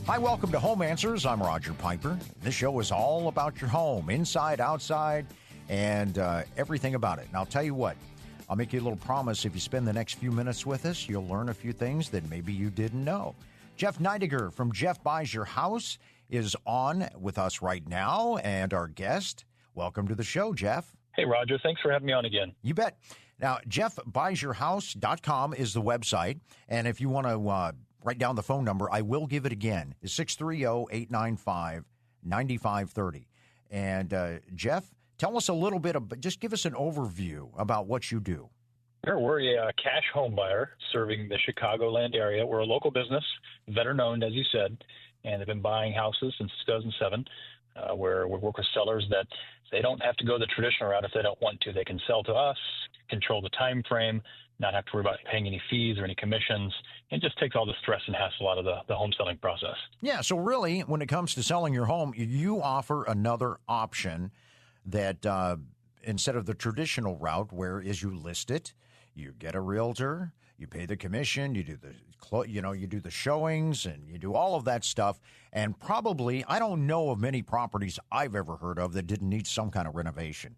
Hi, welcome to Home Answers. I'm Roger Piper. This show is all about your home, inside, outside, and everything about it. And I'll tell you what, I'll make you a little promise. If you spend the next few minutes with us, you'll learn a few things that maybe you didn't know. Jeff Neidiger from Jeff Buys Your House is on with us right now, and our guest. Welcome to the show, Jeff. Hey, Roger. Thanks for having me on again. You bet. Now, JeffBuysYourHouse.com is the website, and if you want to write down the phone number, I will give it again. It's 630-895-9530. And Jeff, tell us a little bit just give us an overview about what you do. Sure. We're a cash home buyer serving the Chicagoland area. We're a local business, veteran-owned, as you said, and have been buying houses since 2007, where we work with sellers that they don't have to go the traditional route if they don't want to. They can sell to us, control the time frame, not have to worry about paying any fees or any commissions. It just takes all the stress and hassle out of the home selling process. Yeah, so really, when it comes to selling your home, you offer another option that instead of the traditional route, where is you list it, you get a realtor, you pay the commission, you do the showings, and you do all of that stuff. And probably, I don't know of many properties I've ever heard of that didn't need some kind of renovation.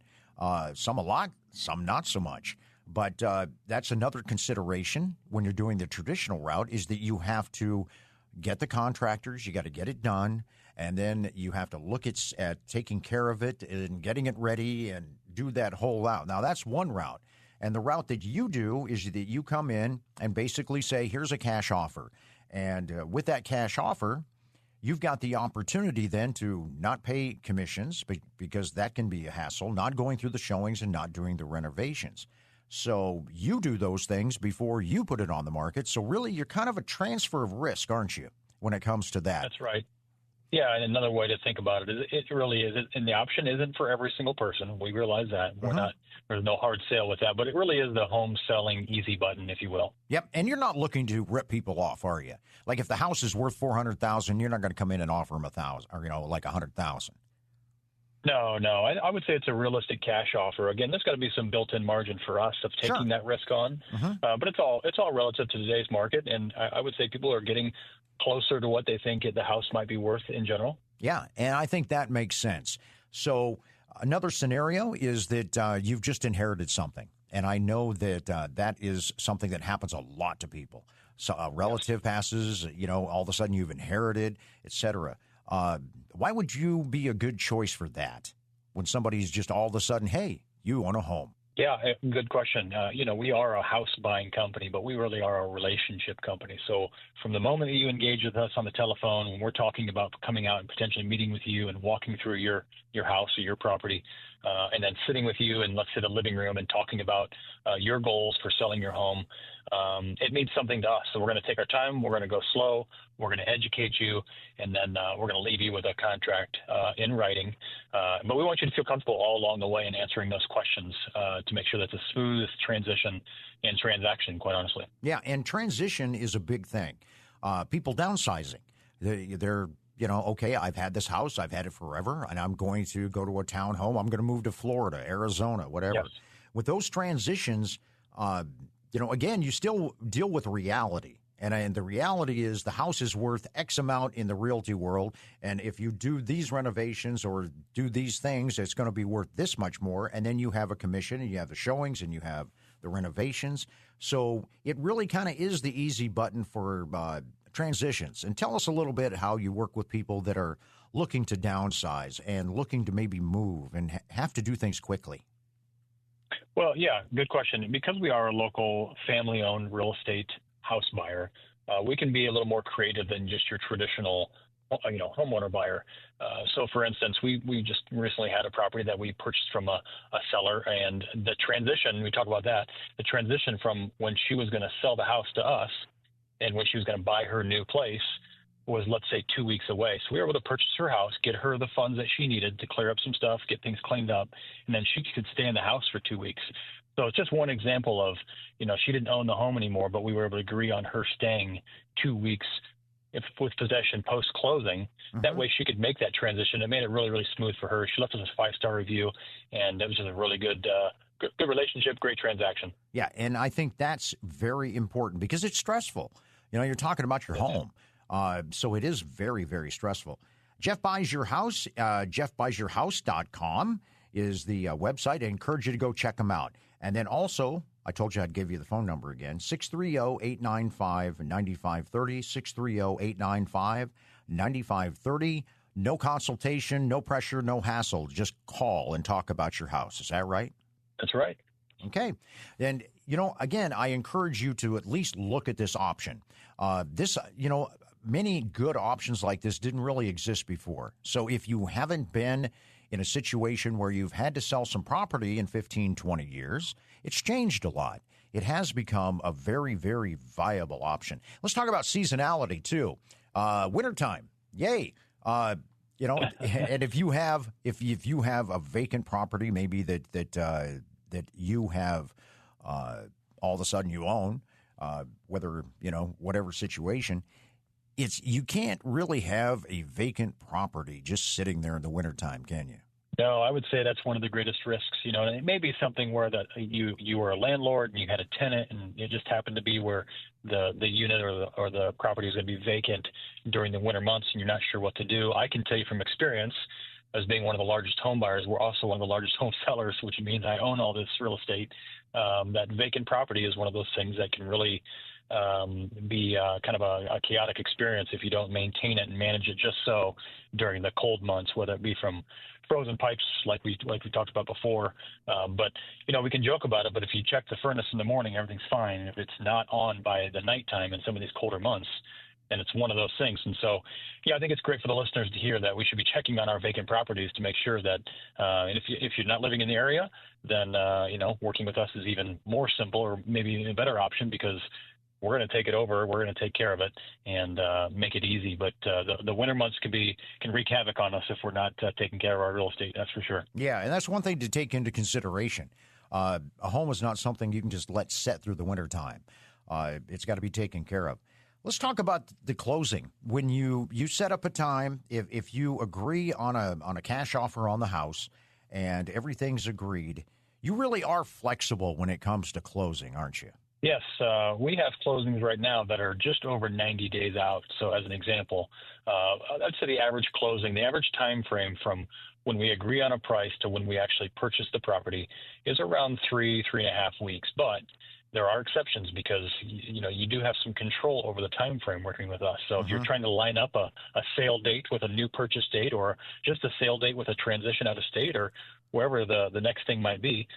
Some a lot, some not so much. But that's another consideration when you're doing the traditional route, is that you have to get the contractors, you got to get it done, and then you have to look at taking care of it and getting it ready and do that whole route. Now, that's one route. And the route that you do is that you come in and basically say, here's a cash offer. And with that cash offer, you've got the opportunity then to not pay commissions, because that can be a hassle, not going through the showings and not doing the renovations. So you do those things before you put it on the market. So really, you're kind of a transfer of risk, aren't you, when it comes to that? That's right. Yeah, and another way to think about it is it really is, and the option isn't for every single person. We realize that. There's no hard sale with that, but it really is the home selling easy button, if you will. Yep, and you're not looking to rip people off, are you? Like if the house is worth $400,000, you're not going to come in and offer them $1,000 or like $100,000. No. I would say it's a realistic cash offer. Again, there's got to be some built-in margin for us of taking that risk on. But it's all relative to today's market, and I would say people are getting closer to what they think the house might be worth in general. Yeah, and I think that makes sense. So another scenario is that you've just inherited something, and I know that that is something that happens a lot to people. So a relative passes, all of a sudden you've inherited, et cetera. Why would you be a good choice for that when somebody's just all of a sudden, hey, you own a home? Yeah, good question. We are a house buying company, but we really are a relationship company. So from the moment that you engage with us on the telephone, when we're talking about coming out and potentially meeting with you and walking through your house or your property, and then sitting with you in, let's say, the living room and talking about your goals for selling your home, it means something to us. So we're going to take our time. We're going to go slow. We're going to educate you, and then we're going to leave you with a contract in writing. But we want you to feel comfortable all along the way in answering those questions to make sure that's a smooth transition and transaction, quite honestly. Yeah, and transition is a big thing. People downsizing. They're okay, I've had this house, I've had it forever, and I'm going to go to a townhome. I'm going to move to Florida, Arizona, whatever. Yes. With those transitions, again, you still deal with reality. And the reality is the house is worth X amount in the realty world. And if you do these renovations or do these things, it's going to be worth this much more. And then you have a commission and you have the showings and you have the renovations. So it really kind of is the easy button for transitions. And tell us a little bit how you work with people that are looking to downsize and looking to maybe move and have to do things quickly. Well, yeah, good question. Because we are a local family-owned real estate house buyer, we can be a little more creative than just your traditional, homeowner buyer. So, for instance, we just recently had a property that we purchased from a seller, and the transition, we talk about that, the transition from when she was going to sell the house to us and when she was going to buy her new place was, let's say, 2 weeks away. So we were able to purchase her house, get her the funds that she needed to clear up some stuff, get things cleaned up, and then she could stay in the house for 2 weeks. So it's just one example of, she didn't own the home anymore, but we were able to agree on her staying 2 weeks with possession post-closing. Mm-hmm. That way she could make that transition. It made it really, really smooth for her. She left us a 5-star review, and it was just a really good relationship, great transaction. Yeah, and I think that's very important because it's stressful. You're talking about your home. So it is very, very stressful. Jeff Buys Your House, jeffbuysyourhouse.com is the website. I encourage you to go check them out. And then also, I told you I'd give you the phone number again, 630-895-9530, 630-895-9530. No consultation, no pressure, no hassle. Just call and talk about your house. Is that right? That's right. Okay. And, again, I encourage you to at least look at this option. Many good options like this didn't really exist before. So if you haven't been in a situation where you've had to sell some property in 15, 20 years, it's changed a lot. It has become a very, very viable option. Let's talk about seasonality, too. Wintertime, yay. And if you have a vacant property, maybe that you have all of a sudden you own, whatever situation, you can't really have a vacant property just sitting there in the wintertime, can you? No, I would say that's one of the greatest risks. And it may be something where that you were a landlord and you had a tenant, and it just happened to be where the unit or the property is going to be vacant during the winter months, and you're not sure what to do. I can tell you from experience, as being one of the largest home buyers, we're also one of the largest home sellers, which means I own all this real estate. That vacant property is one of those things that can really be kind of a chaotic experience if you don't maintain it and manage it just so during the cold months, whether it be from frozen pipes like we talked about before. But we can joke about it, but if you check the furnace in the morning, everything's fine. If it's not on by the nighttime in some of these colder months, then it's one of those things. And so, I think it's great for the listeners to hear that we should be checking on our vacant properties to make sure that, and if you're not living in the area, then, working with us is even more simple, or maybe a better option, because we're going to take it over. We're going to take care of it and make it easy. But the winter months can wreak havoc on us if we're not taking care of our real estate. That's for sure. Yeah, and that's one thing to take into consideration. A home is not something you can just let set through the wintertime. It's got to be taken care of. Let's talk about the closing. When you set up a time, if you agree on a cash offer on the house and everything's agreed, you really are flexible when it comes to closing, aren't you? Yes, we have closings right now that are just over 90 days out. So as an example, I'd say the average time frame from when we agree on a price to when we actually purchase the property is around 3.5 weeks. But there are exceptions because, you do have some control over the time frame working with us. So if you're trying to line up a sale date with a new purchase date, or just a sale date with a transition out of state, or wherever the next thing might be,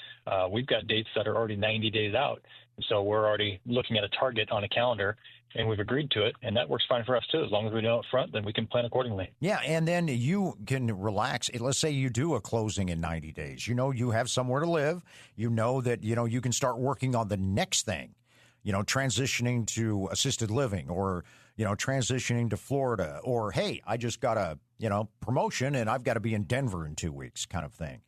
we've got dates that are already 90 days out. And so we're already looking at a target on a calendar, and we've agreed to it, and that works fine for us too. As long as we know up front, then we can plan accordingly. Yeah, and then you can relax. Let's say you do a closing in 90 days. You have somewhere to live. You know that, you can start working on the next thing, transitioning to assisted living, or, transitioning to Florida, or, hey, I just got a, promotion and I've got to be in Denver in 2 weeks kind of thing.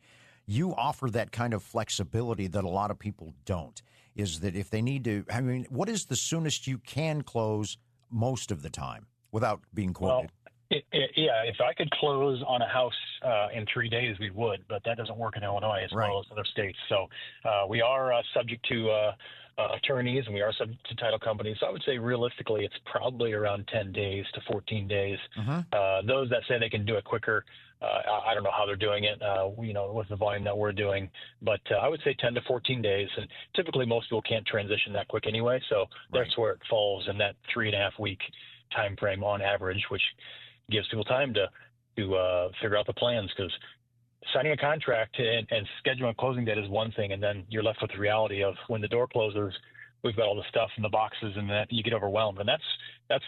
You offer that kind of flexibility that a lot of people don't. Is that if they need to, what is the soonest you can close most of the time without being quoted? Well, if I could close on a house in 3 days, we would, but that doesn't work in Illinois as well as other states. So we are subject to attorneys, and we are subject to title companies. So I would say realistically, it's probably around 10 days to 14 days. Those that say they can do it quicker, I don't know how they're doing it, with the volume that we're doing. But I would say 10 to 14 days. And typically most people can't transition that quick anyway. So that's where it falls in that 3.5 week time frame on average, which gives people time to figure out the plans, because signing a contract and scheduling a closing date is one thing, and then you're left with the reality of when the door closes, we've got all the stuff in the boxes, and that you get overwhelmed. And that's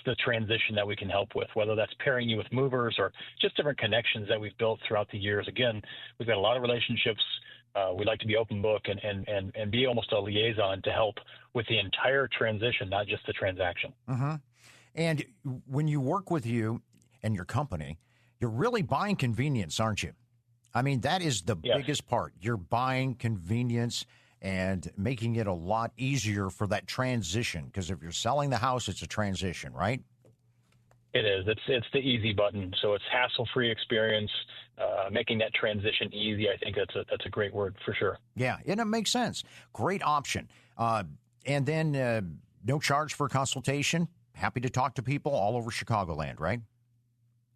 the transition that we can help with, whether that's pairing you with movers or just different connections that we've built throughout the years. Again, we've got a lot of relationships. We like to be open book and be almost a liaison to help with the entire transition, not just the transaction. And when you work with you and your company, you're really buying convenience, aren't you? That is the biggest part. You're buying convenience and making it a lot easier for that transition, because if you're selling the house, it's a transition, right? It is. It's the easy button. So it's hassle-free experience, making that transition easy. I think that's a great word for sure. Yeah, and it makes sense. Great option. And then no charge for consultation. happy to talk to people all over Chicagoland, right?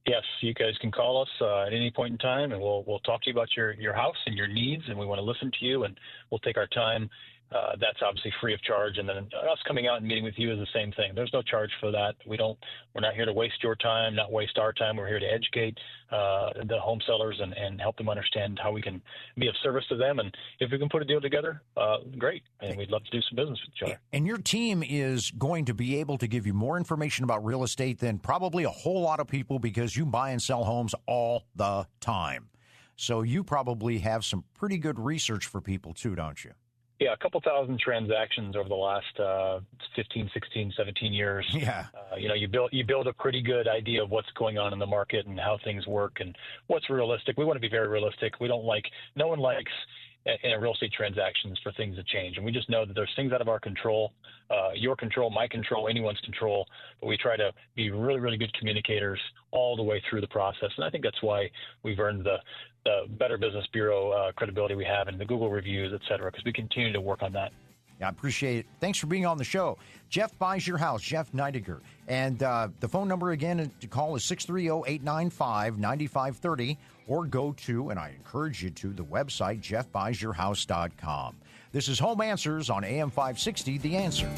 Yes, you guys can call us at any point in time, and we'll talk to you about your house and your needs, and we want to listen to you, and we'll take our time. That's obviously free of charge, and then us coming out and meeting with you is the same thing. There's no charge for that. We're not here to waste your time, not waste our time. We're here to educate the home sellers and help them understand how we can be of service to them. And if we can put a deal together, great. And we'd love to do some business with each other. And your team is going to be able to give you more information about real estate than probably a whole lot of people, because you buy and sell homes all the time. So you probably have some pretty good research for people too, don't you? Yeah, a couple thousand transactions over the last 15, 16, 17 years. Yeah. You build a pretty good idea of what's going on in the market and how things work and what's realistic. We want to be very realistic. No one likes in a real estate transactions for things to change. And we just know that there's things out of our control, your control, my control, anyone's control. But we try to be really, really good communicators all the way through the process. And I think that's why we've earned the Better Business Bureau credibility we have and the Google reviews, et cetera, because we continue to work on that. Yeah, I appreciate it. Thanks for being on the show. Jeff Buys Your House, Jeff Neidiger. And the phone number again to call is 630-895-9530, or go to, and I encourage you to, the website, jeffbuysyourhouse.com. This is Home Answers on AM 560, The Answer.